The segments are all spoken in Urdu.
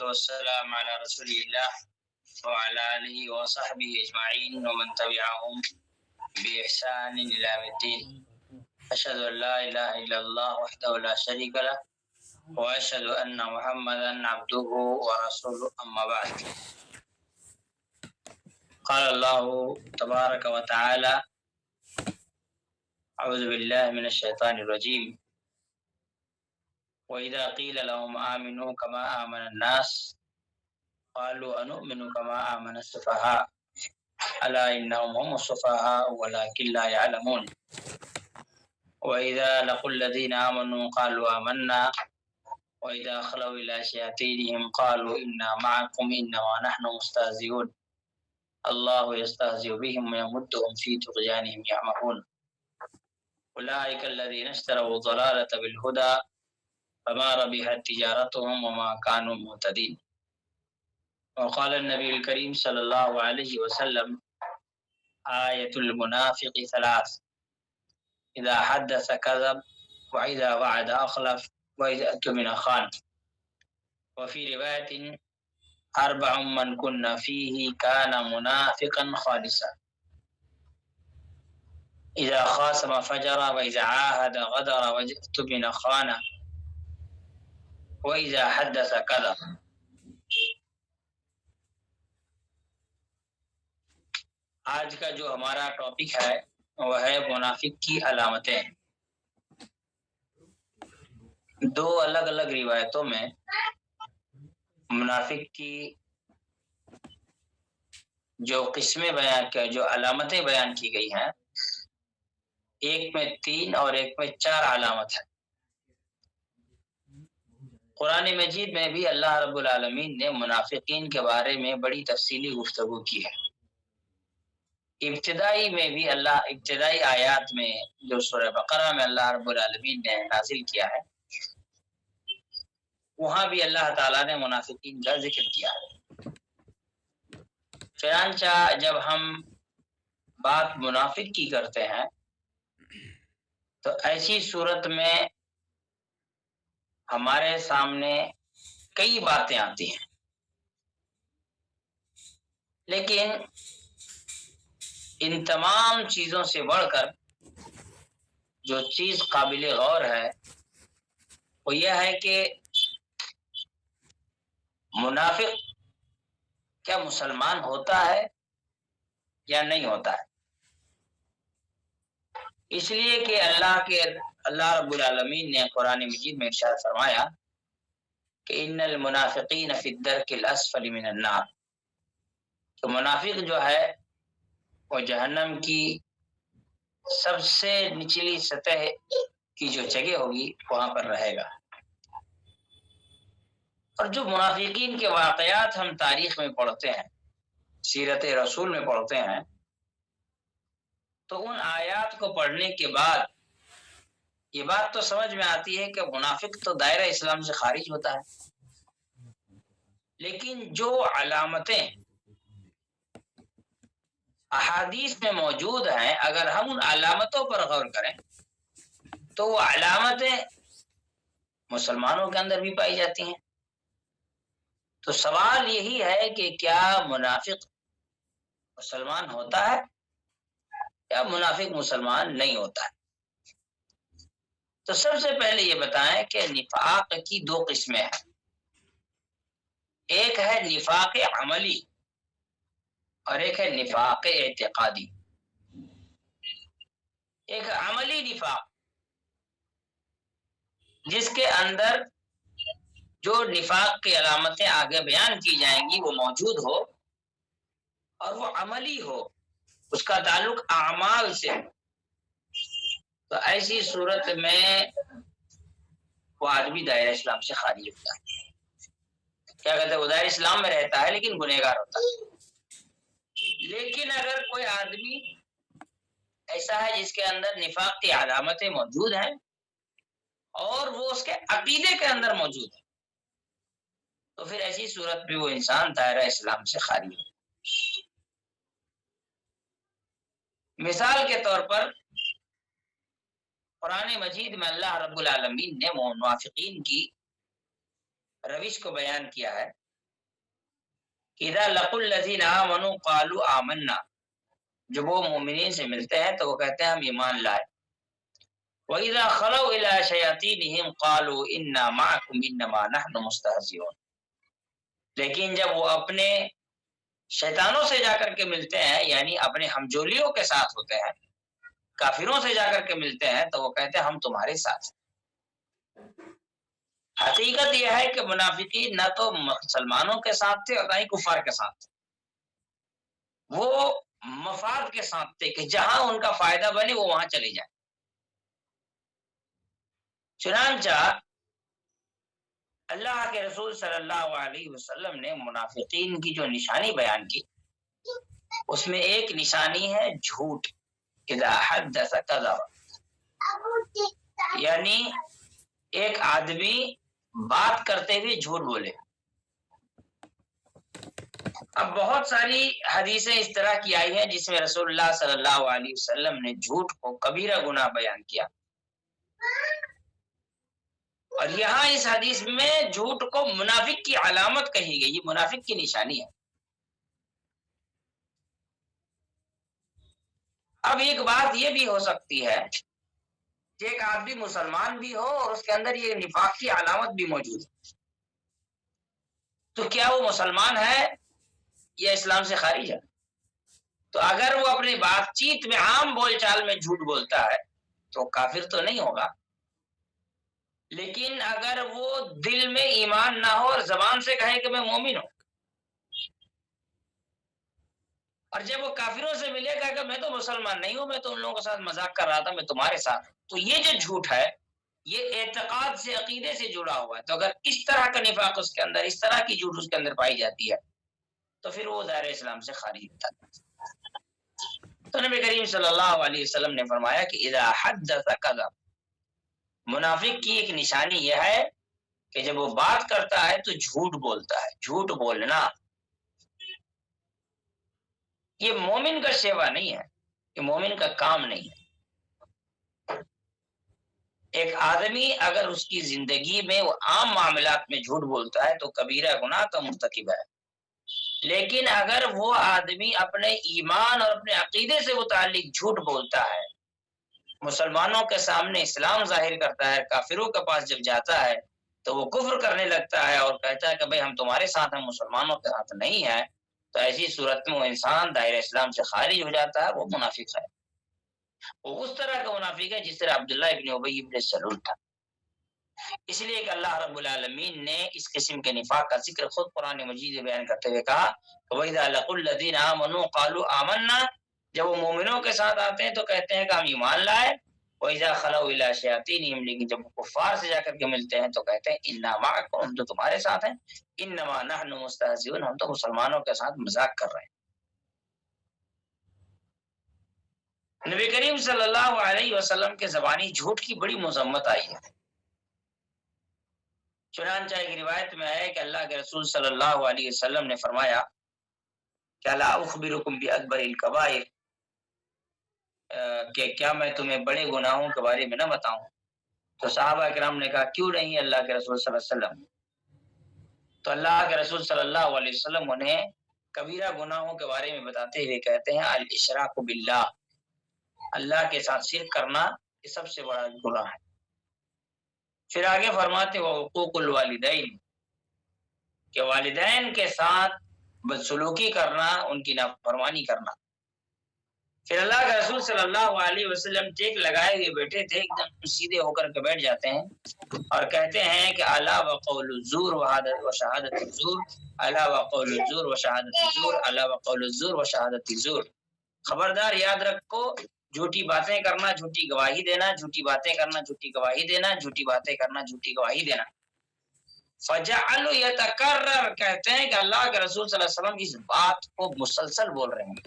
والسلام على رسول الله وعلى آله وصحبه أجمعين ومن تبعهم بإحسان إلى يوم الدين. أشهد أن لا إله إلا الله وحده لا شريك له وأشهد أن محمدا عبده ورسوله أما بعد. قال الله تبارك وتعالى: أعوذ بالله من الشيطان الرجيم. وإذا قيل لهم آمنوا كما آمن الناس قالوا أنؤمن كما آمن السفهاء ألا إنهم هم السفهاء ولكن لا يعلمون. وإذا لقوا الذين آمنوا قالوا آمنا وإذا خلوا إلى شياطينهم قالوا إنا معكم إنما نحن مستهزئون الله يستهزئ بهم ويمدهم في طغيانهم يعمهون أولئك الذين اشتروا الضلالة بالهدى فما ربحت تجارتهم وما كانوا مهتدين. وقال النبي الكريم صلى الله عليه وسلم: آية المنافق ثلاث: إذا حدث كذب وإذا وعد أخلف وإذا اؤتمن خان. وفي رواية: أربع من كن فيه كان منافقا خالصا: إذا خاصم فجر وإذا عاهد غدر وإذا اؤتمن خان وإذا حدث كذب. آج کا جو ہمارا ٹاپک ہے وہ ہے منافق کی علامتیں. دو الگ الگ روایتوں میں منافق کی جو قسمیں بیان کی، جو علامتیں بیان کی گئی ہیں، ایک میں 3 اور ایک میں 4 علامت ہے. قرآن مجید میں بھی اللہ رب العالمین نے منافقین کے بارے میں بڑی تفصیلی گفتگو کی ہے. ابتدائی آیات میں جو سورہ بقرہ میں اللہ رب العالمین نے نازل کیا ہے، وہاں بھی اللہ تعالیٰ نے منافقین کا ذکر کیا ہے. چنانچہ جب ہم بات منافق کی کرتے ہیں تو ایسی صورت میں ہمارے سامنے کئی باتیں آتی ہیں، لیکن ان تمام چیزوں سے بڑھ کر جو چیز قابل غور ہے وہ یہ ہے کہ منافق کیا مسلمان ہوتا ہے یا نہیں ہوتا ہے. اس لیے کہ اللہ رب العالمین نے قرآن مجید میں ارشاد فرمایا کہ ان المنافقین فی الدرک الاسفل من النار، تو منافق جو ہے وہ جہنم کی سب سے نچلی سطح کی جو جگہ ہوگی وہاں پر رہے گا. اور جو منافقین کے واقعات ہم تاریخ میں پڑھتے ہیں، سیرت رسول میں پڑھتے ہیں، تو ان آیات کو پڑھنے کے بعد یہ بات تو سمجھ میں آتی ہے کہ منافق تو دائرہ اسلام سے خارج ہوتا ہے، لیکن جو علامتیں احادیث میں موجود ہیں اگر ہم ان علامتوں پر غور کریں تو وہ علامتیں مسلمانوں کے اندر بھی پائی جاتی ہیں. تو سوال یہی ہے کہ کیا منافق مسلمان ہوتا ہے یا منافق مسلمان نہیں ہوتا ہے. تو سب سے پہلے یہ بتائیں کہ نفاق کی 2 قسمیں ہیں. ایک ہے نفاق عملی اور ایک ہے نفاق اعتقادی. ایک عملی نفاق جس کے اندر جو نفاق کی علامتیں آگے بیان کی جائیں گی وہ موجود ہو اور وہ عملی ہو، اس کا تعلق اعمال سے ہو، تو ایسی صورت میں وہ آدمی دائرہ اسلام سے خارج ہوتا ہے. کیا کہتے ہیں، وہ دائرہ اسلام میں رہتا ہے لیکن گنہگار ہوتا ہے. لیکن اگر کوئی آدمی ایسا ہے جس کے اندر نفاق کی علامتیں موجود ہیں اور وہ اس کے عقیدے کے اندر موجود ہے، تو پھر ایسی صورت میں وہ انسان دائرہ اسلام سے خارج ہے. مثال کے طور پر قرآن مجید میں اللہ رب العالمین نے منافقین کی روش کو بیان کیا ہے اذا لقوا الذین آمنوا قالوا آمنا، جب وہ مومنین سے ملتے ہیں تو وہ کہتے ہیں ہم ایمان لائے. وَإِذَا خَلَوْا إِلَىٰ شَيَاطِینِهِمْ قَالُوا إِنَّا مَعَكُمْ إِنَّمَا نَحْنُ مُسْتَهْزِئُونَ، لیکن جب وہ اپنے شیطانوں سے جا کر کے ملتے ہیں، یعنی اپنے ہمجولیوں کے ساتھ ہوتے ہیں، کافروں سے جا کر کے ملتے ہیں تو وہ کہتے ہیں ہم تمہارے ساتھ ہیں. حقیقت یہ ہے کہ منافقین نہ تو مسلمانوں کے ساتھ تھے اور نہ ہی کفار کے ساتھ تھے، وہ مفاد کے ساتھ تھے کہ جہاں ان کا فائدہ بنے وہ وہاں چلے جائیں. چنانچہ اللہ کے رسول صلی اللہ علیہ وسلم نے منافقین کی جو نشانی بیان کی، اس میں ایک نشانی ہے جھوٹ. اذا حدث کذب، یعنی ایک آدمی بات کرتے ہوئے جھوٹ بولے. اب بہت ساری حدیثیں اس طرح کی آئی ہیں جس میں رسول اللہ صلی اللہ علیہ وسلم نے جھوٹ کو کبیرہ گناہ بیان کیا، اور یہاں اس حدیث میں جھوٹ کو منافق کی علامت کہی گئی، یہ منافق کی نشانی ہے. اب ایک بات یہ بھی ہو سکتی ہے کہ ایک آدمی مسلمان بھی ہو اور اس کے اندر یہ نفاق کی علامت بھی موجود ہے، تو کیا وہ مسلمان ہے یا اسلام سے خارج ہے؟ تو اگر وہ اپنی بات چیت میں عام بول چال میں جھوٹ بولتا ہے تو کافر تو نہیں ہوگا، لیکن اگر وہ دل میں ایمان نہ ہو اور زبان سے کہے کہ میں مومن ہوں، اور جب وہ کافروں سے ملے گا کہ میں تو مسلمان نہیں ہوں، میں تو ان لوگوں کے ساتھ مذاق کر رہا تھا، میں تمہارے ساتھ، تو یہ جو جھوٹ ہے یہ اعتقاد سے، عقیدے سے جڑا ہوا ہے. تو اگر اس طرح کا نفاق اس کے اندر، اس طرح کی جھوٹ اس کے اندر پائی جاتی ہے تو پھر وہ دائرہ اسلام سے خارج ہوتا ہے. تو نبی کریم صلی اللہ علیہ وسلم نے فرمایا کہ اذا حدث کذب، منافق کی ایک نشانی یہ ہے کہ جب وہ بات کرتا ہے تو جھوٹ بولتا ہے. جھوٹ بولنا یہ مومن کا شیوا نہیں ہے، یہ مومن کا کام نہیں ہے. ایک آدمی اگر اس کی زندگی میں وہ عام معاملات میں جھوٹ بولتا ہے تو کبیرہ گناہ کا مرتکب ہے، لیکن اگر وہ آدمی اپنے ایمان اور اپنے عقیدے سے متعلق جھوٹ بولتا ہے، مسلمانوں کے سامنے اسلام ظاہر کرتا ہے، کافروں کے پاس جب جاتا ہے تو وہ کفر کرنے لگتا ہے اور کہتا ہے کہ بھئی ہم تمہارے ساتھ ہیں، مسلمانوں کے ساتھ نہیں ہے، تو ایسی صورت میں وہ انسان دائرہ اسلام سے خارج ہو جاتا ہے، وہ منافق ہے. وہ اس طرح کا منافق ہے جس طرح عبداللہ ابن ابی ابن سلول تھا. اس لیے کہ اللہ رب العالمین نے اس قسم کے نفاق کا ذکر خود قرآن مجید میں بیان کرتے ہوئے کہا وَإِذَا لَقُوا الَّذِينَ آمَنُوا قَالُوا آمَنَّا، جب وہ مومنوں کے ساتھ آتے ہیں تو کہتے ہیں کہ ہم ایمان لائے. وَإِذَا خَلَوْا إِلَىٰ شَيَاطِینِهِمْ، لیکن جب وہ کفار سے جا کر کے ملتے ہیں تو کہتے ہیں اِنَّا مَعَكُمْ، ہم تو تمہارے ساتھ ہیں، إِنَّمَا نَحْنُ مُسْتَهْزِئُونَ، ہم تو مسلمانوں کے ساتھ مذاق کر رہے ہیں. نبی کریم صلی اللہ علیہ وسلم کے زبانی جھوٹ کی بڑی مذمت آئی ہے. چنانچہ ایک روایت میں ہے کہ اللہ کے رسول صلی اللہ علیہ وسلم نے فرمایا کہ الا اخبرکم باکبر الکبائر، کہ کیا میں تمہیں بڑے گناہوں کے بارے میں نہ بتاؤں؟ تو صحابہ کرام نے کہا کیوں نہیں اللہ کے رسول صلی اللہ علیہ وسلم؟ تو اللہ کے رسول صلی اللہ علیہ وسلم انہیں کبیرہ گناہوں کے بارے میں بتاتے ہوئے کہتے ہیں الاشراک باللہ، اللہ کے ساتھ شرک کرنا یہ سب سے بڑا گناہ ہے. پھر آگے فرماتے وہ حقوق الوالدین، کہ والدین کے ساتھ بدسلوکی کرنا، ان کی نافرمانی کرنا. پھر اللہ کے رسول صلی اللہ علیہ وسلم ٹیک لگائے ہوئے بیٹھے تھے، ایک دم سیدھے ہو کر کے بیٹھ جاتے ہیں اور کہتے ہیں کہ الا وقول الزور وشہادت الزور، الا وقول الزور وشہادت الزور، الا وقول الزور وشہادت الزور. خبردار یاد رکھو، جھوٹی باتیں کرنا، جھوٹی گواہی دینا، جھوٹی باتیں کرنا، جھوٹی گواہی دینا، جھوٹی باتیں کرنا، جھوٹی گواہی دینا. فجعلوا یتکرر، کہتے ہیں کہ اللہ کے رسول صلی اللہ علیہ وسلم اس بات کو مسلسل بول رہے ہیں،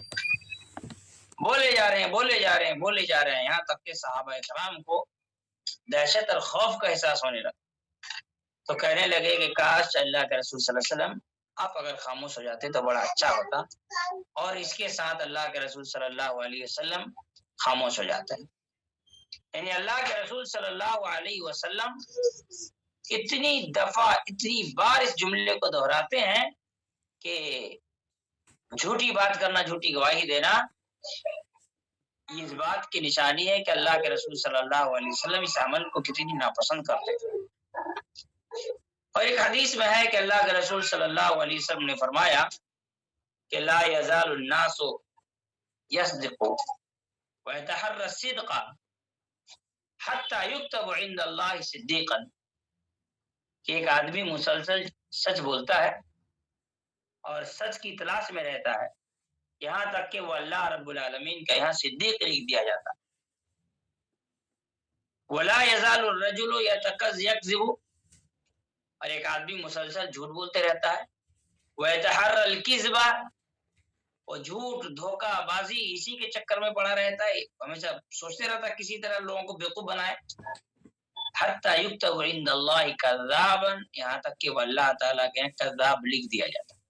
بولے جا رہے ہیں، بولے جا رہے ہیں، بولے جا رہے ہیں، یہاں تک کہ صحابہ کرام کو دہشت اور خوف کا احساس ہونے لگا. تو کہنے لگے کہ کاش اللہ کے رسول صلی اللہ علیہ وسلم آپ اگر خاموش ہو جاتے تو بڑا اچھا ہوتا. اور اس کے ساتھ اللہ کے رسول صلی اللہ علیہ وسلم خاموش ہو جاتے ہیں. یعنی اللہ کے رسول صلی اللہ علیہ وسلم اتنی دفعہ، اتنی بار اس جملے کو دہراتے ہیں کہ جھوٹی بات کرنا، جھوٹی گواہی دینا، یہ اس بات کی نشانی ہے کہ اللہ کے رسول صلی اللہ علیہ وسلم اس عمل کو کتنی ناپسند کرتے تھے۔ اور ایک حدیث میں ہے کہ اللہ کے رسول صلی اللہ علیہ وسلم نے فرمایا کہ لا یزال الناس یصدقوا ویتحری الصدق حتی یکتب عند اللہ صدیقا، کہ ایک آدمی مسلسل سچ بولتا ہے اور سچ کی تلاش میں رہتا ہے، یہاں تک کہ وہ اللہ رب العالمین کا یہاں صدیق لکھ دیا جاتا ہے۔ ولا یزال الرجل یکذب، اور ایک آدمی مسلسل جھوٹ بولتے رہتا ہے، ویتحری الکذب، اور جھوٹ دھوکہ بازی اسی کے چکر میں پڑا رہتا ہے، ہمیشہ سوچتے رہتا ہے کسی طرح لوگوں کو بیوقوف بنائے، حتی یکتب عند اللہ کذابا، یہاں تک کہ وہ اللہ تعالیٰ کے کذاب لکھ دیا جاتا ہے۔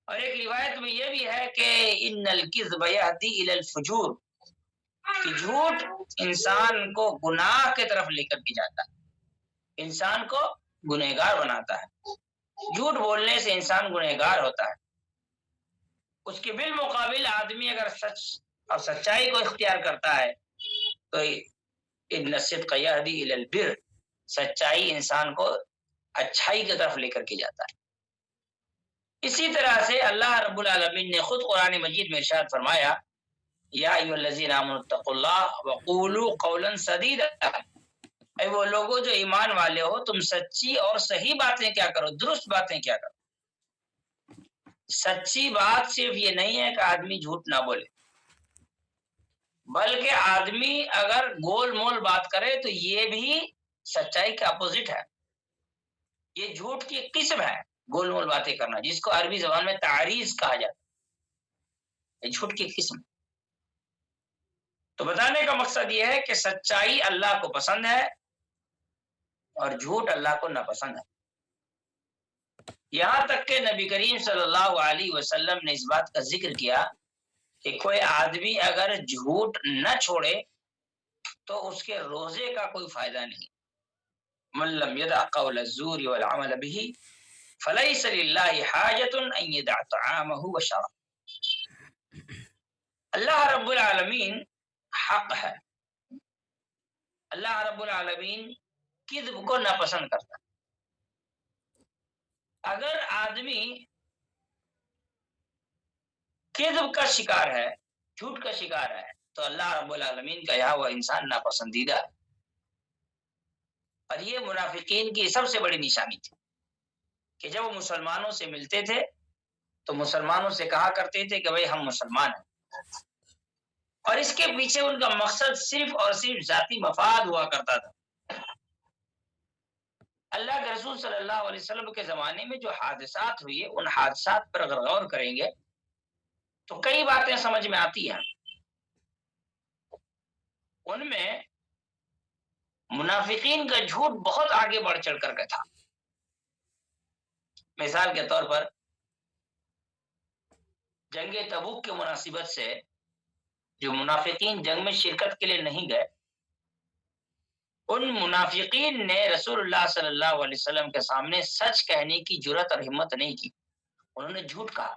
اور ایک روایت میں یہ بھی ہے کہ ان الکذب یہدی الی الفجور، کہ جھوٹ انسان کو گناہ کی طرف لے کر کے جاتا ہے، انسان کو گنہگار بناتا ہے، جھوٹ بولنے سے انسان گنہگار ہوتا ہے۔ اس کے بالمقابل آدمی اگر سچ اور سچائی کو اختیار کرتا ہے تو ان الصدق یہدی الی البر، سچائی انسان کو اچھائی کی طرف لے کر کے جاتا ہے۔ اسی طرح سے اللہ رب العالمین نے خود قرآن مجید میں ارشاد فرمایا یا ایھا الذین آمنوا اتقوا اللہ وقولوا قولا سدیدا، اے وہ لوگوں جو ایمان والے ہو، تم سچی اور صحیح باتیں کیا کرو، درست باتیں کیا کرو۔ سچی بات صرف یہ نہیں ہے کہ آدمی جھوٹ نہ بولے، بلکہ آدمی اگر گول مول بات کرے تو یہ بھی سچائی کا اپوزٹ ہے، یہ جھوٹ کی قسم ہے، گول مول باتیں کرنا، جس کو عربی زبان میں تعریض کہا جاتا ہے، یہ جھوٹ کی قسم۔ تو بتانے کا مقصد یہ ہے کہ سچائی اللہ کو پسند ہے اور جھوٹ اللہ کو ناپسند ہے۔ یہاں تک کہ نبی کریم صلی اللہ علیہ وسلم نے اس بات کا ذکر کیا کہ کوئی آدمی اگر جھوٹ نہ چھوڑے تو اس کے روزے کا کوئی فائدہ نہیں۔ من لم يدع قول الزور والعمل به فليس لله حاجة ان يدع طعامه وشرابه۔ اللہ رب العالمین حق ہے، اللہ رب العالمین کذب کو ناپسند کرتا ہے۔ اگر آدمی کذب کا شکار ہے، جھوٹ کا شکار ہے، تو اللہ رب العالمین کا یہاں وہ انسان ناپسندیدہ ہے۔ اور یہ منافقین کی سب سے بڑی نشانی تھی کہ جب وہ مسلمانوں سے ملتے تھے تو مسلمانوں سے کہا کرتے تھے کہ بھئی ہم مسلمان ہیں، اور اس کے پیچھے ان کا مقصد صرف اور صرف ذاتی مفاد ہوا کرتا تھا۔ اللہ کے رسول صلی اللہ علیہ وسلم کے زمانے میں جو حادثات ہوئے، ان حادثات پر اگر غور کریں گے تو کئی باتیں سمجھ میں آتی ہیں۔ ان میں منافقین کا جھوٹ بہت آگے بڑھ چڑھ کر کے تھا۔ مثال کے طور پر جنگ تبوک کی مناسبت سے جو منافقین جنگ میں شرکت کے لیے نہیں گئے، ان منافقین نے رسول اللہ صلی اللہ علیہ وسلم کے سامنے سچ کہنے کی جرات اور ہمت نہیں کی، انہوں نے جھوٹ کہا۔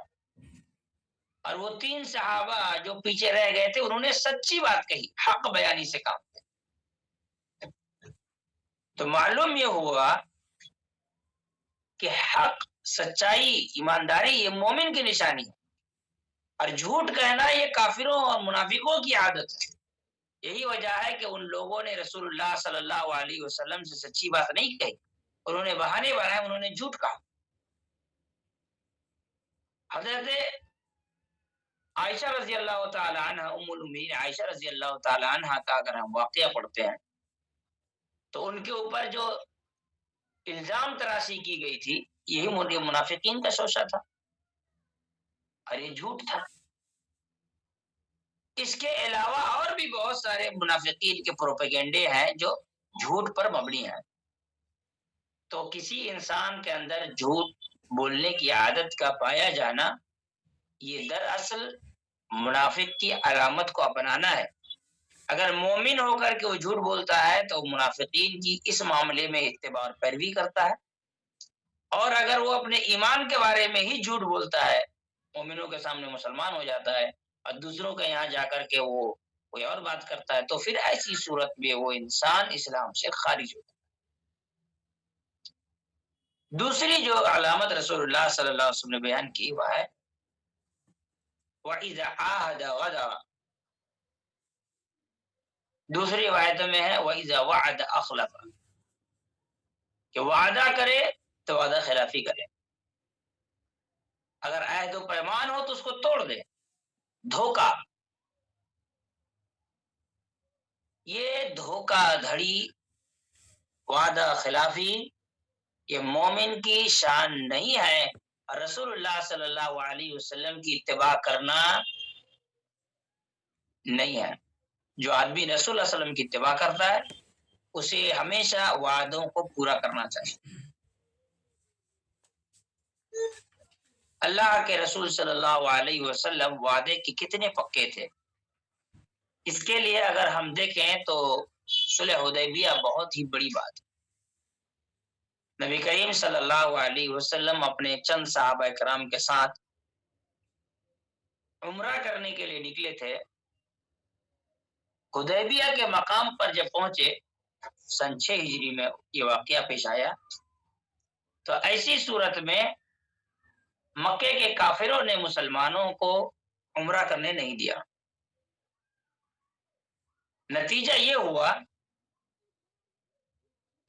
اور وہ 3 صحابہ جو پیچھے رہ گئے تھے، انہوں نے سچی بات کہی، حق بیانی سے کام کیا۔ تو معلوم یہ ہوا کہ حق، سچائی، ایمانداری یہ مومن کی نشانی ہے، اور جھوٹ کہنا یہ کافروں اور منافقوں کی عادت ہے۔ یہی وجہ ہے کہ ان لوگوں نے رسول اللہ صلی اللہ علیہ وسلم سے سچی بات نہیں کہی، انہوں نے بہانے بنائے، انہوں نے جھوٹ کہا۔ حضرت عائشہ رضی اللہ تعالی عنہ، ام المؤمنین عائشہ رضی اللہ تعالی عنہ کا اگر ہم واقعہ پڑھتے ہیں تو ان کے اوپر جو الزام تراشی کی گئی تھی، یہی منافقین کا شوشہ تھا اور یہ جھوٹ تھا۔ اس کے علاوہ اور بھی بہت سارے منافقین کے پروپیگنڈے ہیں جو جھوٹ پر مبنی ہیں۔ تو کسی انسان کے اندر جھوٹ بولنے کی عادت کا پایا جانا، یہ دراصل منافق کی علامت کو اپنانا ہے۔ اگر مومن ہو کر کے وہ جھوٹ بولتا ہے تو منافقین کی اس معاملے میں اتباع اور پیروی کرتا ہے، اور اگر وہ اپنے ایمان کے بارے میں ہی جھوٹ بولتا ہے مومنوں کے سامنے مسلمان ہو جاتا ہے اور دوسروں کے یہاں جا کر کے وہ کوئی اور بات کرتا ہے، تو پھر ایسی صورت میں وہ انسان اسلام سے خارج ہوتا ہے۔ دوسری جو علامت رسول اللہ صلی اللہ علیہ وسلم نے بیان کی وہ ہے وَإِذَا عَاهَدَ غَدَرَ، دوسری روایتوں میں ہے وَإِذَا وَعَدَ أَخْلَفَ، کہ وعدہ کرے تو وعدہ خلافی کرے، اگر عہد و پیمان ہو تو اس کو توڑ دے۔ دھوکہ، یہ دھوکہ دھڑی، وعدہ خلافی، یہ مومن کی شان نہیں ہے۔ رسول اللہ صلی اللہ علیہ وسلم کی اتباع کرنا نہیں ہے۔ جو آدمی رسول اللہ علیہ وسلم کی اتباع کرتا ہے اسے ہمیشہ وعدوں کو پورا کرنا چاہیے۔ اللہ کے رسول صلی اللہ علیہ وسلم وعدے کے کتنے پکے تھے، اس کے لیے اگر ہم دیکھیں تو صلح حدیبیہ بہت ہی بڑی بات ہے۔ نبی کریم صلی اللہ علیہ وسلم اپنے چند صحابہ کرام کے ساتھ عمرہ کرنے کے لیے نکلے تھے۔ حدیبیہ کے مقام پر جب پہنچے، سن 6 ہجری میں یہ واقعہ پیش آیا، تو ایسی صورت میں مکے کے کافروں نے مسلمانوں کو عمرہ کرنے نہیں دیا۔ نتیجہ یہ ہوا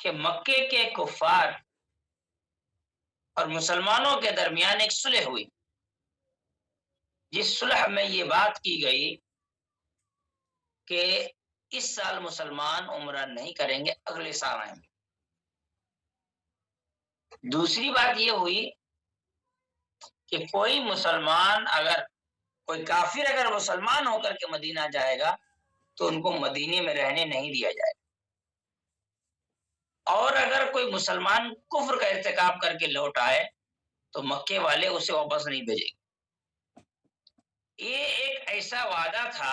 کہ مکے کے کفار اور مسلمانوں کے درمیان ایک صلح ہوئی، جس صلح میں یہ بات کی گئی کہ اس سال مسلمان عمرہ نہیں کریں گے، اگلے سال آئیں گے۔ دوسری بات یہ ہوئی کہ کوئی مسلمان کوئی کافر اگر مسلمان ہو کر کے مدینہ جائے گا تو ان کو مدینے میں رہنے نہیں دیا جائے گا، اور اگر کوئی مسلمان کفر کا ارتکاب کر کے لوٹ آئے تو مکے والے اسے واپس نہیں بھیجیں گے۔ یہ ایک ایسا وعدہ تھا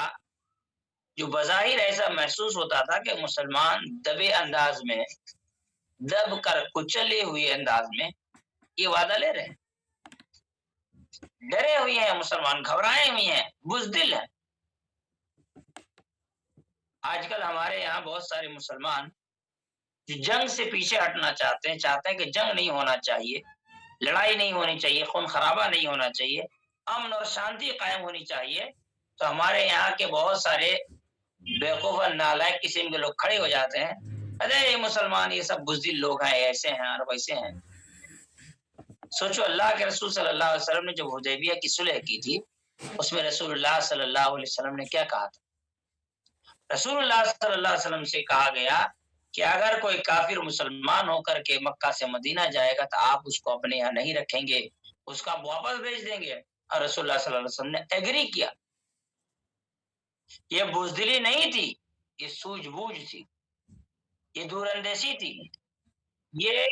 جو بظاہر ایسا محسوس ہوتا تھا کہ مسلمان دبے انداز میں، دب کر کچلے ہوئے انداز میں یہ وعدہ لے رہے ہیں، ڈرے ہوئے ہیں مسلمان، گھبرائے ہوئے ہیں، بزدل ہیں۔ آج کل ہمارے یہاں بہت سارے مسلمان جو جنگ سے پیچھے ہٹنا چاہتے ہیں کہ جنگ نہیں ہونا چاہیے، لڑائی نہیں ہونی چاہیے، خون خرابہ نہیں ہونا چاہیے، امن اور شانتی قائم ہونی چاہیے، تو ہمارے یہاں کے بہت سارے بیوقوف اور نالائق قسم کے لوگ کھڑے ہو جاتے ہیں، ارے یہ مسلمان یہ سب بزدل لوگ ہیں، ایسے ہیں اور ویسے ہیں۔ سوچو، اللہ کے رسول صلی اللہ علیہ وسلم نے جب حدیبیہ کی صلح کی تھی، اس میں رسول اللہ صلی اللہ علیہ وسلم نے کیا کہا تھا؟ رسول اللہ صلی اللہ علیہ وسلم سے کہا گیا کہ اگر کوئی کافر مسلمان ہو کر کے مکہ سے مدینہ جائے گا تو آپ اس کو اپنے یہاں نہیں رکھیں گے، اس کا واپس بھیج دیں گے، اور رسول اللہ صلی اللہ علیہ وسلم نے ایگری کیا۔ یہ بزدلی نہیں تھی، یہ سوجھ بوجھ تھی، یہ دور اندیشی تھی، یہ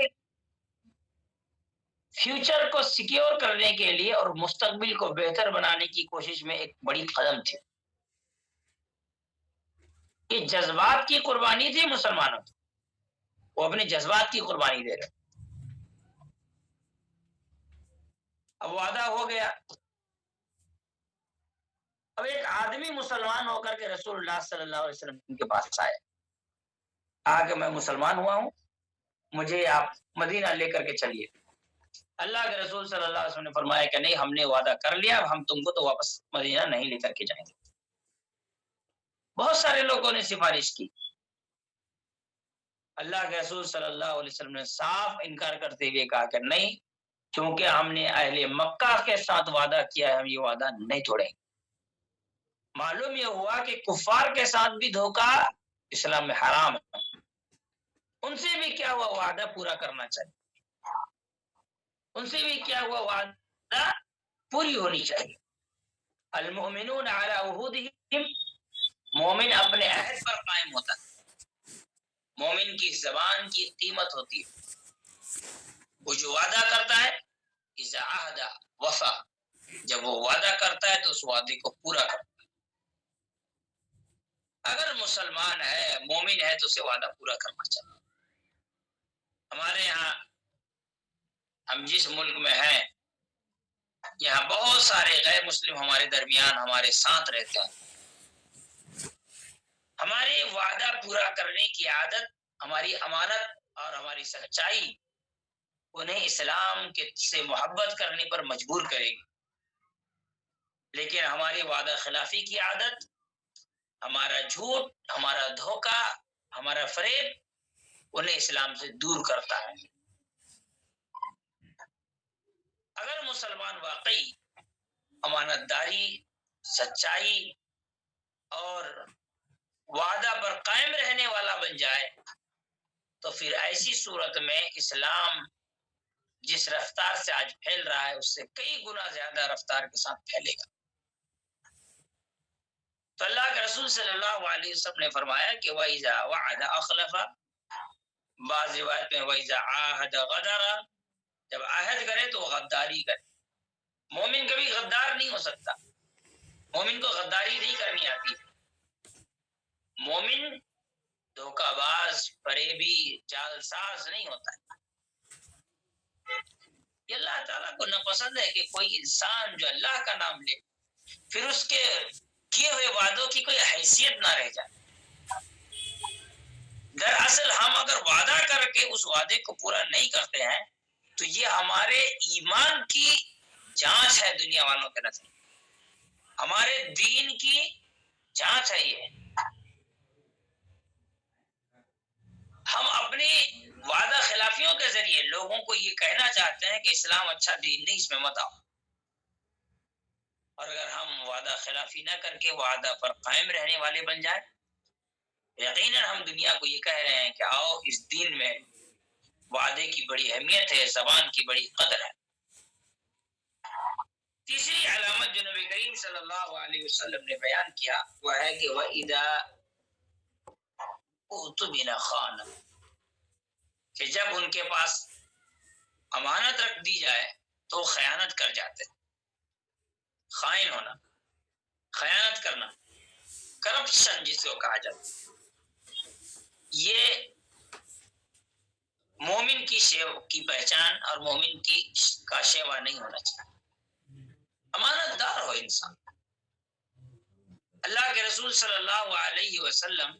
فیوچر کو سیکیور کرنے کے لیے اور مستقبل کو بہتر بنانے کی کوشش میں ایک بڑی قدم تھی۔ یہ جذبات کی قربانی تھی مسلمانوں کی، وہ اپنے جذبات کی قربانی دے رہے۔ اب وعدہ ہو گیا، اب ایک آدمی مسلمان ہو کر کے رسول اللہ صلی اللہ علیہ وسلم کے پاس آئے، کہ میں مسلمان ہوا ہوں، مجھے آپ مدینہ لے کر کے چلیے۔ اللہ کے رسول صلی اللہ علیہ وسلم نے فرمایا کہ نہیں، ہم نے وعدہ کر لیا، اب ہم تم کو تو واپس مدینہ نہیں لے کر کے جائیں گے۔ بہت سارے لوگوں نے سفارش کی، اللہ کے رسول صلی اللہ علیہ وسلم نے صاف انکار کرتے ہوئے کہا کہ نہیں، کیونکہ ہم نے اہل مکہ کے ساتھ وعدہ کیا ہے، ہم یہ وعدہ نہیں توڑیں گے۔ معلوم یہ ہوا کہ کفار کے ساتھ بھی دھوکہ اسلام میں حرام ہے، ان سے بھی کیا ہوا وعدہ پورا کرنا چاہیے، ان سے بھی کیا ہوا وعدہ پوری ہونی چاہیے۔ المؤمنون علی عہودہم، مومن اپنے عہد پر قائم ہوتا ہے، مومن کی زبان کی قیمت ہوتی ہے، وہ جو وعدہ کرتا ہے اذا عہد وفا، جب وہ وعدہ کرتا ہے تو اس وعدے کو پورا کرتا ہے۔ اگر مسلمان ہے، مومن ہے، تو اسے وعدہ پورا کرنا چاہیے۔ ہمارے یہاں، ہم جس ملک میں ہیں، یہاں بہت سارے غیر مسلم ہمارے درمیان ہمارے ساتھ رہتے ہیں. ہماری وعدہ پورا کرنے کی عادت، ہماری امانت اور ہماری سچائی انہیں اسلام کے سے محبت کرنے پر مجبور کرے گی. لیکن ہماری وعدہ خلافی کی عادت، ہمارا جھوٹ، ہمارا دھوکہ، ہمارا فریب انہیں اسلام سے دور کرتا ہے. اگر مسلمان واقعی امانت داری، سچائی اور وعدہ پر قائم رہنے والا بن جائے تو پھر ایسی صورت میں اسلام جس رفتار سے آج پھیل رہا ہے اس سے کئی گنا زیادہ رفتار کے ساتھ پھیلے گا. تو اللہ کے رسول صلی اللہ علیہ وسلم نے فرمایا کہ وَإِذَا وَعَدَ أَخْلَفَ، بعض روایت میں وَإِذَا عَاهَدَ غَدَرَ، جب عہد کرے تو غداری کرے. مومن کبھی غدار نہیں ہو سکتا، مومن کو غداری نہیں کرنی آتی. مومن دھوکہ باز، فریبی، جعلساز نہیں ہوتا ہے. یہ اللہ تعالیٰ کو ناپسند ہے کہ کوئی انسان جو اللہ کا نام لے پھر اس کے کیے ہوئے وعدوں کی کوئی حیثیت نہ رہ جائے. دراصل ہم اگر وعدہ کر کے اس وعدے کو پورا نہیں کرتے ہیں تو یہ ہمارے ایمان کی جانچ ہے دنیا والوں کے نظر، ہمارے دین کی جانچ ہے. یہ ہم اپنی وعدہ خلافیوں کے ذریعے لوگوں کو یہ کہنا چاہتے ہیں کہ اسلام اچھا دین نہیں، اس میں مت آؤ. اور اگر ہم وعدہ خلافی نہ کر کے وعدہ پر قائم رہنے والے بن جائیں، یقیناً ہم دنیا کو یہ کہہ رہے ہیں کہ آؤ اس دین میں وعدے کی بڑی اہمیت ہے، زبان کی بڑی قدر ہے. تیسری علامت جو نبی کریم صلی اللہ علیہ وسلم نے بیان کیا وہ ہے کہ وَإِذَا اُؤْتُمِنَ خَانَ، کہ جب ان کے پاس امانت رکھ دی جائے تو خیانت کر جاتے. خائن ہونا، خیانت کرنا، کرپشن جس کو کہا جاتا، یہ مومن کی پہچان اور مومن کا شیوا نہیں ہونا چاہیے. امانت دار ہو انسان. اللہ کے رسول صلی اللہ علیہ وسلم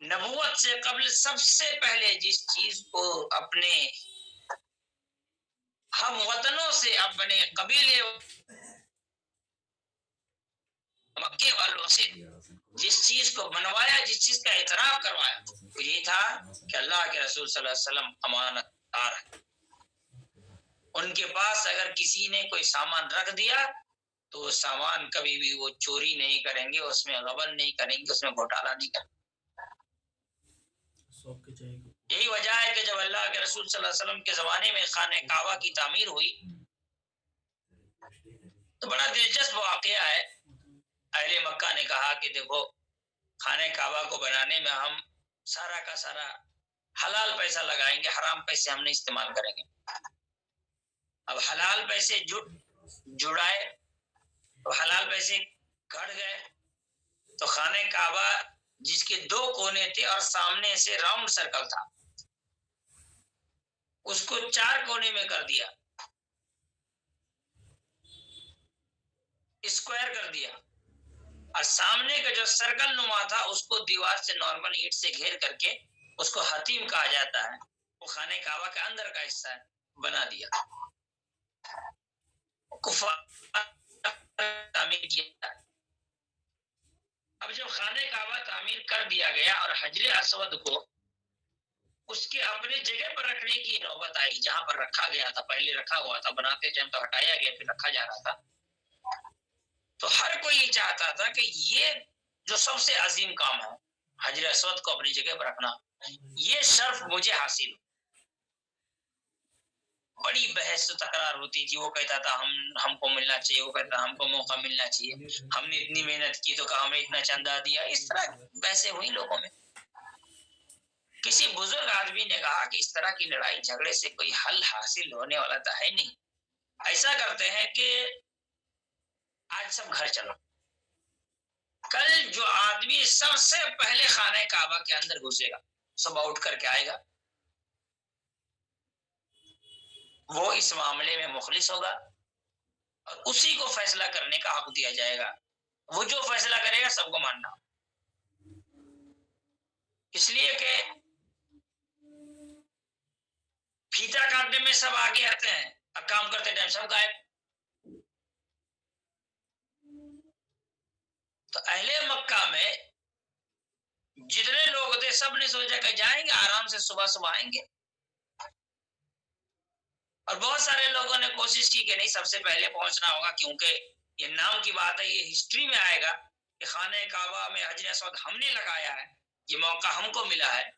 نبوت سے قبل سب سے پہلے جس چیز کو اپنے ہم وطنوں سے، اپنے قبیلے مکے والوں سے جس چیز کو بنوایا، جس چیز کا اعتراف کروایا وہ یہ تھا کہ اللہ کے رسول صلی اللہ علیہ وسلم امانت دار ہے. ان کے پاس اگر کسی نے کوئی سامان رکھ دیا تو وہ سامان کبھی بھی وہ چوری نہیں کریں گے، اس میں غبن نہیں کریں گے، اس میں گھوٹالا نہیں کریں گے. یہی وجہ ہے کہ جب اللہ کے رسول صلی اللہ علیہ وسلم کے زمانے میں خانہ کعبہ کی تعمیر ہوئی تو بڑا دلچسپ واقعہ ہے. اہل مکہ نے کہا کہ دیکھو خانہ کعبہ کو بنانے میں ہم سارا کا سارا حلال پیسہ لگائیں گے، حرام پیسے ہم نہیں استعمال کریں گے. اب حلال پیسے جڑائے تو حلال پیسے گھٹ گئے تو خانہ کعبہ جس کے 2 کونے تھے اور سامنے سے راؤنڈ سرکل تھا اس کو 4 کونے میں کر دیا، اسکوائر کر دیا، اور سامنے کا جو سرکل نما تھا اس کو دیوار سے نارمل اینٹ سے گھیر کر کے اس کو حتیم کہا جاتا ہے، وہ خانہ کعبہ کے اندر کا حصہ ہے، بنا دیا. تعمیر کیا. اب جب خانہ کعبہ تعمیر کر دیا گیا اور حجر اسود کو اس کے اپنے جگہ پر رکھنے کی نوبت آئی جہاں پر رکھا گیا تھا، پہلے رکھا ہوا تھا، بناتے ٹائم تو ہٹایا گیا پھر رکھا جا رہا تھا، تو ہر کوئی یہ چاہتا تھا کہ یہ جو سب سے عظیم کام ہے حجر اسود کو اپنی جگہ پر رکھنا، یہ شرف مجھے حاصل ہو. بڑی بحث و تکرار ہوتی تھی. وہ کہتا تھا ہم کو ملنا چاہیے، وہ کہتا ہم کو موقع ملنا چاہیے، ہم نے اتنی محنت کی تو کہا ہمیں اتنا چندہ دیا. اس طرح بحثیں ہوئی لوگوں میں. کسی بزرگ آدمی نے کہا کہ اس طرح کی لڑائی جھگڑے سے کوئی حل حاصل ہونے والا تو ہے نہیں. ایسا کرتے ہیں کہ آج سب گھر چلو، کل جو آدمی سب سے پہلے خانہ کعبہ کے اندر گھسے گا، سب آؤٹ کر کے آئے گا، وہ اس معاملے میں مخلص ہوگا اور اسی کو فیصلہ کرنے کا حق دیا جائے گا. وہ جو فیصلہ کرے گا سب کو ماننا. اس لیے کہ پھیتا کاٹنے میں سب آگے آتے ہیں اور کام کرتے ٹائم سب غائب. تو اہل مکہ میں جتنے لوگ تھے سب نے سوچا کہ جائیں گے آرام سے، صبح صبح آئیں گے. اور بہت سارے لوگوں نے کوشش کی کہ نہیں سب سے پہلے پہنچنا ہوگا، کیونکہ یہ نام کی بات ہے، یہ ہسٹری میں آئے گا کہ خانہ کعبہ میں حجر اسود ہم نے لگایا ہے، یہ موقع ہم کو ملا ہے،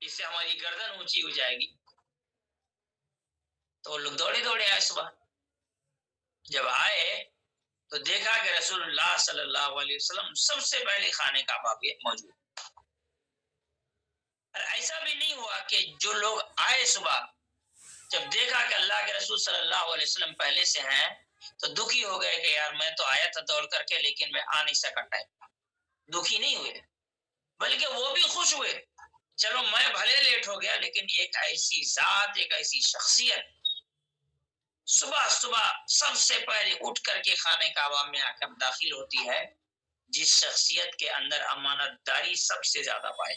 اس سے ہماری گردن اونچی ہو جائے گی. تو وہ لوگ دوڑے دوڑے آئے. صبح جب آئے تو دیکھا کہ رسول اللہ صلی اللہ علیہ وسلم سب سے پہلے خانہ کعبہ پہ موجود. اور ایسا بھی نہیں ہوا کہ جو لوگ آئے صبح جب دیکھا کہ اللہ کے رسول صلی اللہ علیہ وسلم پہلے سے ہیں تو دکھی ہو گئے کہ یار میں تو آیا تھا دوڑ کر کے لیکن میں آ نہیں سکا ٹائم. دکھی نہیں ہوئے بلکہ وہ بھی خوش ہوئے، چلو میں بھلے لیٹ ہو گیا لیکن ایک ایسی ذات، ایک ایسی شخصیت صبح صبح سب سے پہلے اٹھ کر کے خانہ کعبہ میں آ کر داخل ہوتی ہے، جس شخصیت کے اندر امانت داری سب سے زیادہ پائے.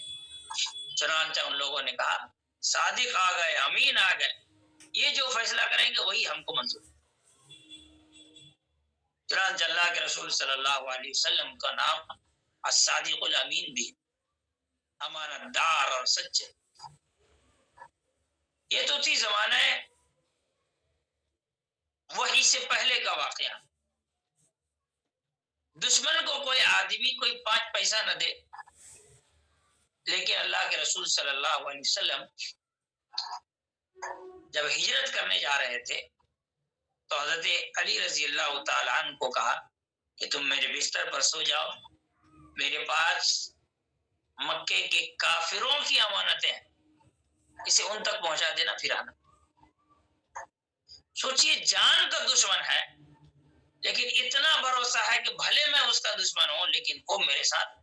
چنانچہ ان لوگوں نے کہا صادق آ گئے، امین آ گئے، یہ جو فیصلہ کریں گے وہی ہم کو منظور. چنانچہ اللہ کے رسول صلی اللہ علیہ وسلم کا نام الصادق الامین بھی، امانت دار اور سچے. یہ تو تھی زمانہ وحی سے پہلے کا واقعہ. دشمن کو کوئی آدمی کوئی 5 پیسہ نہ دے، لیکن اللہ کے رسول صلی اللہ علیہ وسلم جب ہجرت کرنے جا رہے تھے تو حضرت علی رضی اللہ تعالیٰ عنہ کو کہا کہ تم میرے بستر پر سو جاؤ، میرے پاس مکے کے کافروں کی امانتیں ہیں، اسے ان تک پہنچا دینا پھر آنا. سوچئے جان کا دشمن ہے لیکن اتنا بھروسہ ہے کہ بھلے میں اس کا دشمن ہوں لیکن وہ میرے ساتھ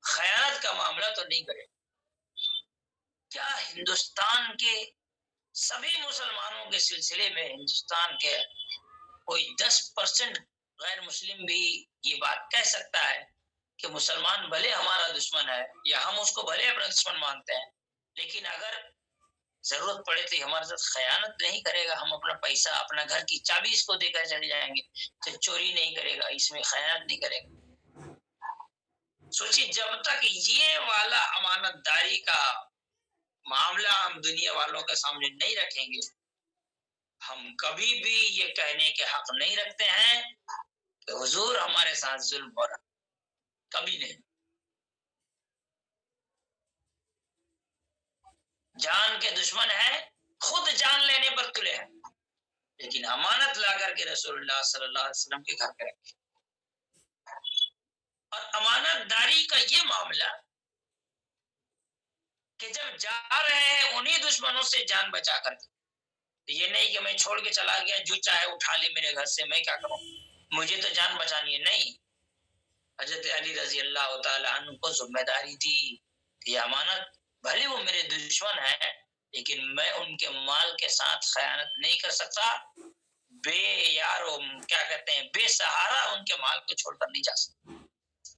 خیانت کا معاملہ تو نہیں کرے. کیا ہندوستان کے سبھی مسلمانوں کے سلسلے میں ہندوستان کے کوئی 10% غیر مسلم بھی یہ بات کہہ سکتا ہے کہ مسلمان بھلے ہمارا دشمن ہے یا ہم اس کو بھلے اپنا دشمن مانتے ہیں لیکن اگر ضرورت پڑے تو ہمارے ساتھ خیانت نہیں کرے گا، ہم اپنا پیسہ اپنا گھر کی چابی اس کو دے کر چلے جائیں گے تو چوری نہیں کرے گا، اس میں خیانت نہیں کرے گا. سوچیے جب تک یہ والا امانت داری کا معاملہ ہم دنیا والوں کے سامنے نہیں رکھیں گے، ہم کبھی بھی یہ کہنے کے حق نہیں رکھتے ہیں کہ حضور ہمارے ساتھ ظلم ہو رہا، کبھی نہیں. جان کے دشمن ہیں، خود جان لینے پر تلے ہیں، لیکن امانت لا کر کے رسول اللہ صلی اللہ علیہ وسلم کے گھر پہ رکھے. اور امانت داری کا یہ معاملہ کہ جب جا رہے ہیں انہی دشمنوں سے جان بچا کر کے، یہ نہیں کہ میں چھوڑ کے چلا گیا جو چاہے اٹھا لے میرے گھر سے، میں کیا کروں، مجھے تو جان بچانی ہے. نہیں، حضرت علی رضی اللہ تعالیٰ عنہ کو ذمہ داری دی کہ یہ امانت بھلے وہ میرے دشمن ہیں لیکن میں ان کے مال کے ساتھ خیانت نہیں کر سکتا. بے یار کیا کہتے ہیں بے سہارا ان کے مال کو چھوڑ کر نہیں جا سکتا،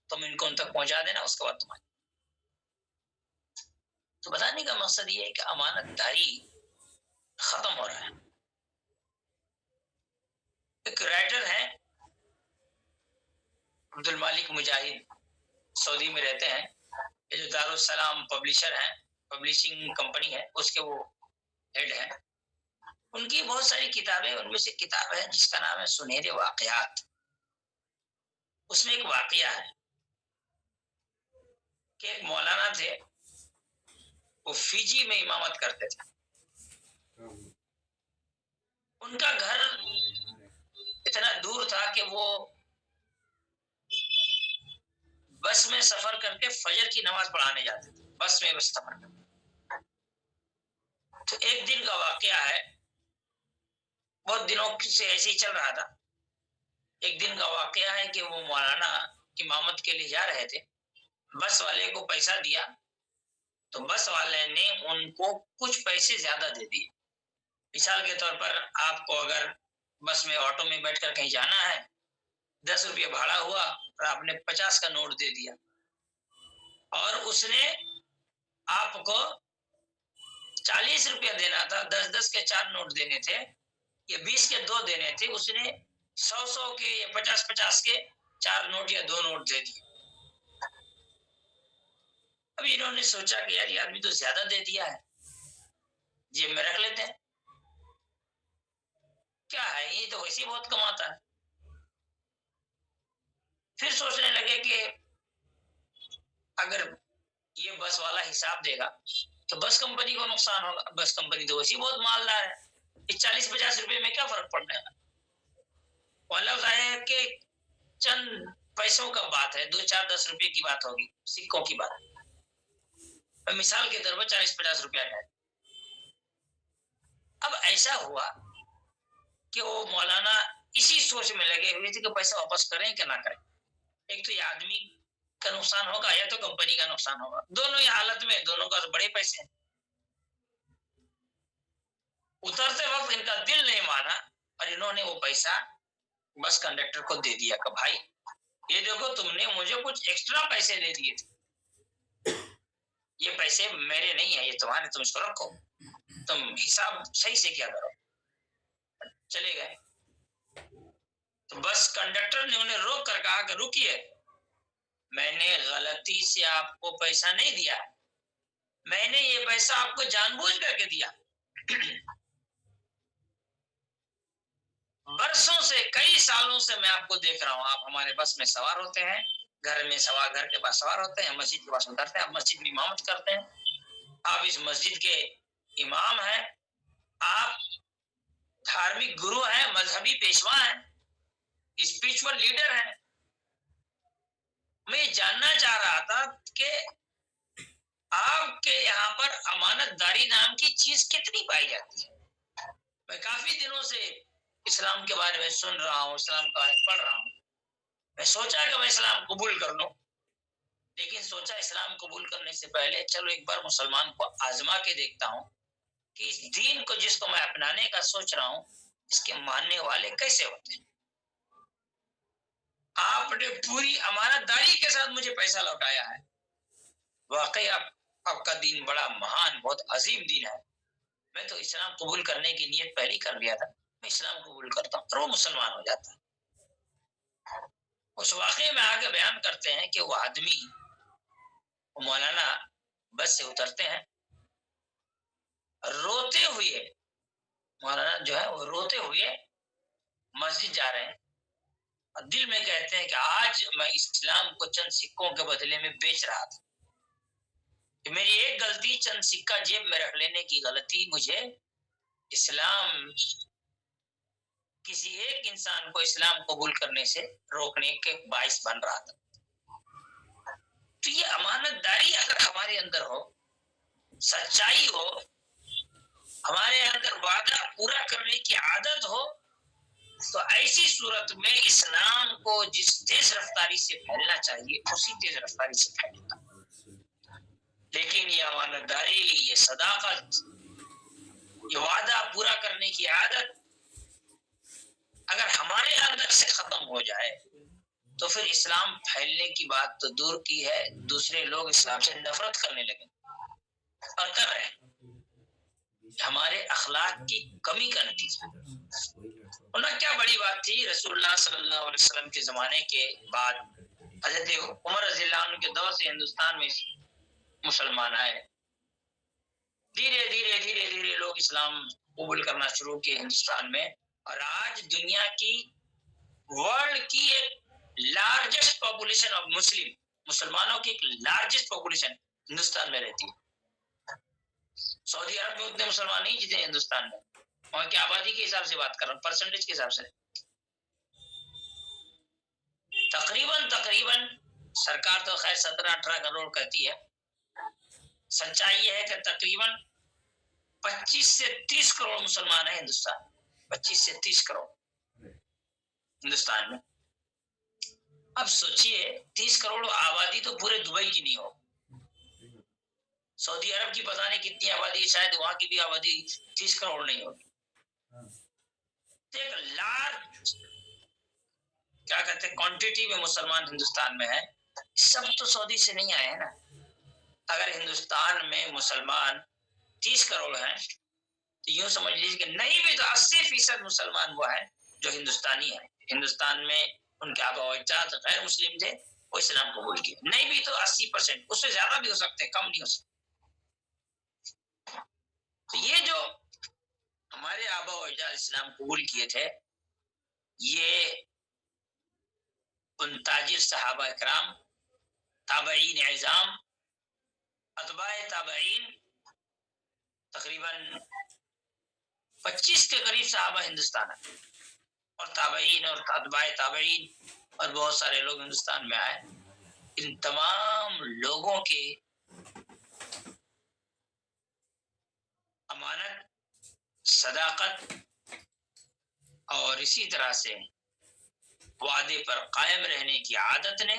تم ان کو ان تک پہنچا دینا، اس کے بعد تمہاری. تو بتانے کا مقصد یہ ہے کہ امانت داری ختم ہو رہا ہے. ایک رائٹر ہیں عبد المالک مجاہد، سعودی میں رہتے ہیں، یہ جو دارالسلام پبلشر ہیں، پبلشنگ کمپنی ہے اس کے وہ ہیڈ ہیں. ان کی بہت ساری کتابیں، ان میں سے کتاب ہے جس کا نام ہے سنہرے واقعات. اس میں ایک واقعہ ہے کہ ایک مولانا تھے، وہ فیجی میں امامت کرتے تھے. ان کا گھر اتنا دور تھا کہ وہ بس میں سفر کر کے فجر کی نماز پڑھانے جاتے تھے، بس میں بس سفر کرتے. تو ایک دن کا واقعہ ہے، بہت دنوں سے ایسے ہی چل رہا تھا. ایک دن کا واقعہ ہے کہ وہ مولانا امامت کے لیے جا رہے تھے، بس والے کو پیسہ دیا تو بس والے نے ان کو کچھ پیسے زیادہ دے دیے، مثال کے طور پر آپ کو اگر بس میں آٹو میں بیٹھ کر کہیں جانا ہے، 10 روپیہ بھاڑا ہوا اور آپ نے 50 کا نوٹ دے دیا اور اس نے آپ کو 40 روپیہ دینا تھا، 10 کے 4 نوٹ دینے تھے یا 20 کے 2 دینے تھے، اس نے 100 کے یا 50 کے 4 نوٹ یا 2 نوٹ دے دیے۔ ابھی انہوں نے سوچا کہ یار یہ آدمی تو زیادہ دے دیا ہے، جیب میں رکھ لیتے ہیں، کیا ہے یہ تو ویسے بہت کماتا ہے۔ پھر سوچنے لگے کہ اگر یہ بس والا حساب دے گا تو بس کمپنی کو نقصان ہوگا، بس کمپنی تو ویسے بہت مالدار ہے، اس 40-50 روپے میں کیا فرق پڑنے گا۔ وہ لفظ ہے کہ چند پیسوں کا بات ہے، 2-4-10 روپے کی بات ہوگی، سکوں کی بات، مثال کے طور پر 40-50 روپیہ ہے۔ اب ایسا ہوا کہ وہ مولانا اسی سوچ میں لگے ہوئے تھے کہ پیسہ واپس کریں کہ نہ کریں، ایک تو یہ آدمی کا نقصان ہوگا یا تو کمپنی کا نقصان ہوگا، دونوں ہی حالت میں دونوں کا بڑے پیسے ہیں۔ اترتے وقت ان کا دل نہیں مانا اور انہوں نے وہ پیسہ بس کنڈکٹر کو دے دیا کہ بھائی یہ دیکھو تم نے مجھے کچھ ایکسٹرا پیسے دے دیے تھے، یہ پیسے میرے نہیں ہیں، یہ تمہارے، تم اس کو رکھو، تم حساب صحیح سے کیا کرو۔ چلے گئے تو بس کنڈکٹر نے انہیں روک کر کہا کہ رکیے، میں نے غلطی سے آپ کو پیسہ نہیں دیا، میں نے یہ پیسہ آپ کو جان بوجھ کر کے دیا۔ برسوں سے، کئی سالوں سے میں آپ کو دیکھ رہا ہوں، آپ ہمارے بس میں سوار ہوتے ہیں، گھر کے پاس سوار ہوتے ہیں، مسجد کے پاس اترتے ہیں، آپ مسجد میں امامت کرتے ہیں، آپ اس مسجد کے امام ہیں، آپ دھارمک گرو ہیں، مذہبی پیشوا ہیں، اسپرچول لیڈر ہیں۔ میں یہ جاننا چاہ رہا تھا کہ آپ کے یہاں پر امانت داری نام کی چیز کتنی پائی جاتی ہے؟ میں کافی دنوں سے اسلام کے بارے میں سن رہا ہوں، اسلام کے بارے میں پڑھ رہا ہوں، میں سوچا کہ میں اسلام قبول کر لوں، لیکن سوچا اسلام قبول کرنے سے پہلے چلو ایک بار مسلمان کو آزما کے دیکھتا ہوں کہ اس دین کو جس کو میں اپنانے کا سوچ رہا ہوں اس کے ماننے والے کیسے ہوتے ہیں۔ آپ نے پوری امانت داری کے ساتھ مجھے پیسہ لوٹایا ہے، واقعی آپ کا دین بڑا مہان، بہت عظیم دین ہے، میں تو اسلام قبول کرنے کی نیت پہلے کر لیا تھا، میں اسلام قبول کرتا ہوں، اور وہ مسلمان ہو جاتا ہے۔ اس واقعے میں آگے بیان کرتے ہیں کہ وہ آدمی، وہ مولانا بس سے اترتے ہیں، روتے ہوئے، مولانا جو ہے وہ روتے ہوئے مسجد جا رہے ہیں اور دل میں کہتے ہیں کہ آج میں اسلام کو چند سکوں کے بدلے میں بیچ رہا تھا، کہ میری ایک غلطی، چند سکہ جیب میں رکھ لینے کی غلطی، مجھے اسلام، کسی ایک انسان کو اسلام قبول کرنے سے روکنے کے باعث بن رہا تھا۔ تو یہ امانت داری اگر ہمارے اندر ہو، سچائی ہو، ہمارے اندر وعدہ پورا کرنے کی عادت ہو، تو ایسی صورت میں اسلام کو جس تیز رفتاری سے پھیلنا چاہیے اسی تیز رفتاری سے پھیلے گا۔ لیکن یہ امانت داری، یہ صداقت، یہ وعدہ پورا کرنے کی عادت اگر ہمارے اندر سے ختم ہو جائے تو پھر اسلام پھیلنے کی بات تو دور کی ہے، دوسرے لوگ اسلام سے نفرت کرنے لگے اور کر رہے ہیں، ہمارے اخلاق کی کمی کا نتیجہ۔ انہیں کیا بڑی بات تھی، رسول اللہ صلی اللہ علیہ وسلم کے زمانے کے بعد حضرت عمر رضی اللہ عنہ کے دور سے ہندوستان میں مسلمان آئے، دھیرے دھیرے دھیرے دھیرے لوگ اسلام قبول کرنا شروع کیے ہندوستان میں، اور آج دنیا کی، ورلڈ کی ایک لارجسٹ پاپولیشن آف مسلم، مسلمانوں کی ایک لارجسٹ پاپولیشن ہندوستان میں رہتی ہے۔ سعودی عرب میں اتنے مسلمان نہیں جتنے ہندوستان میں، وہاں کی آبادی کے حساب سے بات کر رہا ہوں، پرسنٹیج کے حساب سے تقریباً سرکار تو خیر 17-18 کروڑ کہتی ہے، سچائی یہ ہے کہ تقریباً 25 سے 30 کروڑ مسلمان ہیں ہندوستان، 25 سے 30 کروڑ ہندوستان میں۔ اب سوچئے 30 کروڑ آبادی تو پورے دبئی کی نہیں ہو، سعودی عرب کی پتہ نہیں کتنی آبادی ہے، شاید وہاں کی بھی آبادی 30 کروڑ نہیں ہوگی، کوانٹٹی میں مسلمان ہندوستان میں ہیں، سب تو سعودی سے نہیں آئے ہیں نا۔ اگر ہندوستان میں مسلمان 30 کروڑ ہیں تو یوں سمجھ لیجیے کہ نہیں بھی تو 80% مسلمان وہ ہیں جو ہندوستانی ہیں۔ ہندوستان میں ان کے آبا و اجداد غیر مسلم تھے، وہ اسلام قبول کیے، نہیں بھی تو 80%، اس سے زیادہ بھی ہو سکتے، کم نہیں ہو سکتے۔ تو یہ جو ہمارے آبا و اجداد اسلام قبول کیے تھے، یہ ان تاجر صحابہ اکرام، تابعین اعظام، اتباع تابعین، تقریباً 25 کے قریب صحابہ ہندوستان آئے، اور تابعین اور اتباع تابعین اور بہت سارے لوگ ہندوستان میں آئے۔ ان تمام لوگوں کے امانت، صداقت اور اسی طرح سے وعدے پر قائم رہنے کی عادت نے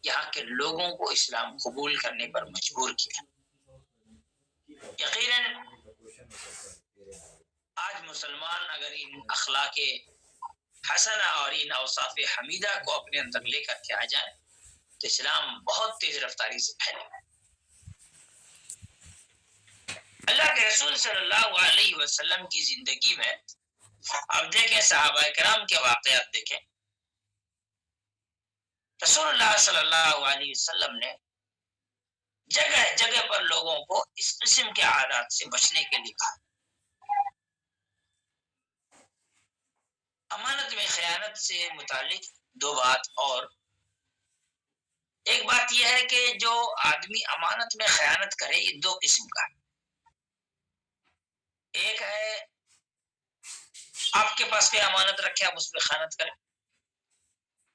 یہاں کے لوگوں کو اسلام قبول کرنے پر مجبور کیا۔ یقیناً آج مسلمان اگر ان اخلاق حسنہ اور ان اوصاف حمیدہ کو اپنے اندر لے کر کے آ جائیں تو اسلام بہت تیز رفتاری سے پھیلے گا۔ اللہ کے رسول صلی اللہ علیہ وسلم کی زندگی میں اب دیکھیں، صحابہ کرام کے واقعات دیکھیں۔ رسول اللہ صلی اللہ علیہ وسلم نے جگہ جگہ پر لوگوں کو اس قسم کے عادات سے بچنے کے لیے کہا۔ امانت میں خیانت سے متعلق دو بات، اور ایک بات یہ ہے کہ جو آدمی امانت میں خیانت کرے، یہ دو قسم کا ہے۔ ایک ہے آپ کے پاس کوئی امانت رکھے، آپ اس میں خیانت کریں،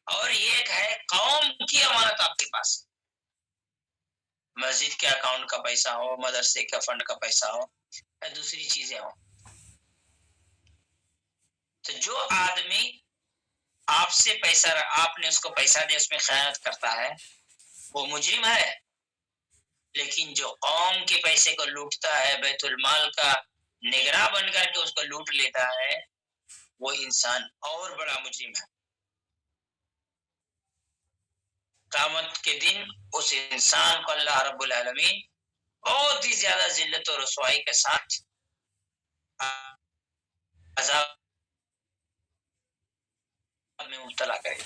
اور ایک ہے قوم کی امانت آپ کے پاس، مسجد کے اکاؤنٹ کا پیسہ ہو، مدرسے کے فنڈ کا پیسہ ہو، یا دوسری چیزیں ہوں۔ تو جو آدمی آپ سے پیسہ، آپ نے اس کو پیسہ دیا، اس میں خیانت کرتا ہے، وہ مجرم ہے۔ لیکن جو قوم کے پیسے کو لوٹتا ہے، بیت المال کا نگراں بن کر کے اس کو لوٹ لیتا ہے، وہ انسان اور بڑا مجرم ہے۔ قیامت کے دن اس انسان کو اللہ رب العالمین بہت ہی زیادہ ذلت و رسوائی کے ساتھ عذاب میں مبتلا کرے۔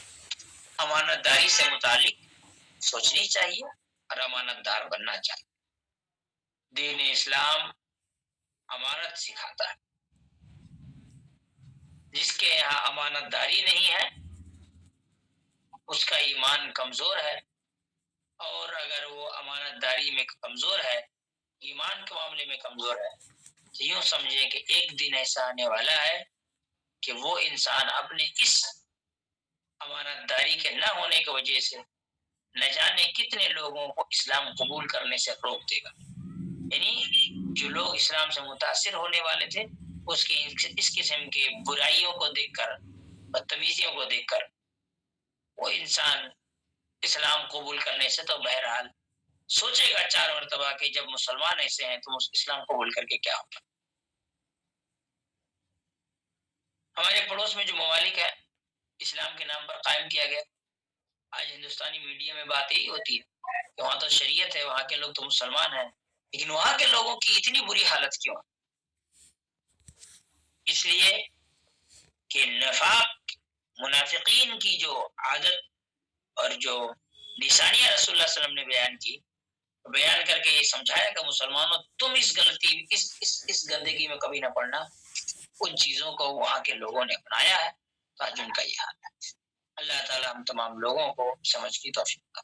امانت داری سے متعلق سوچنی چاہیے اور امانت دار بننا چاہیے۔ دین اسلام امانت سکھاتا ہے۔ جس کے یہاں امانت داری نہیں ہے اس کا ایمان کمزور ہے، اور اگر وہ امانت داری میں کمزور ہے، ایمان کے معاملے میں کمزور ہے، تو یوں سمجھے کہ ایک دن ایسا آنے والا ہے کہ وہ انسان اپنے اس امانت داری کے نہ ہونے کی وجہ سے نہ جانے کتنے لوگوں کو اسلام قبول کرنے سے روک دے گا۔ یعنی جو لوگ اسلام سے متاثر ہونے والے تھے، اس قسم کے برائیوں کو دیکھ کر، بدتمیزیوں کو دیکھ کر، وہ انسان اسلام قبول کرنے سے تو بہرحال سوچے گا 4 مرتبہ کہ جب مسلمان ایسے ہیں تو اسلام قبول کر کے کیا ہوگا۔ ہمارے پڑوس میں جو ممالک ہے اسلام کے نام پر قائم کیا گیا، آج ہندوستانی میڈیا میں بات یہی ہوتی ہے کہ وہاں تو شریعت ہے، وہاں کے لوگ تو مسلمان ہیں، لیکن وہاں کے لوگوں کی اتنی بری حالت کیوں؟ اس لیے کہ نفاق، منافقین کی جو عادت اور جو نشانیاں رسول اللہ صلی اللہ علیہ وسلم نے بیان کر کے یہ سمجھایا کہ مسلمانوں تم اس غلطی، اس گندگی میں کبھی نہ پڑنا، ان چیزوں کو وہاں کے لوگوں نے اپنایا ہے، تو آج ان کا یہ حال ہے۔ اللہ تعالی ہم تمام لوگوں کو سمجھ کی توفیق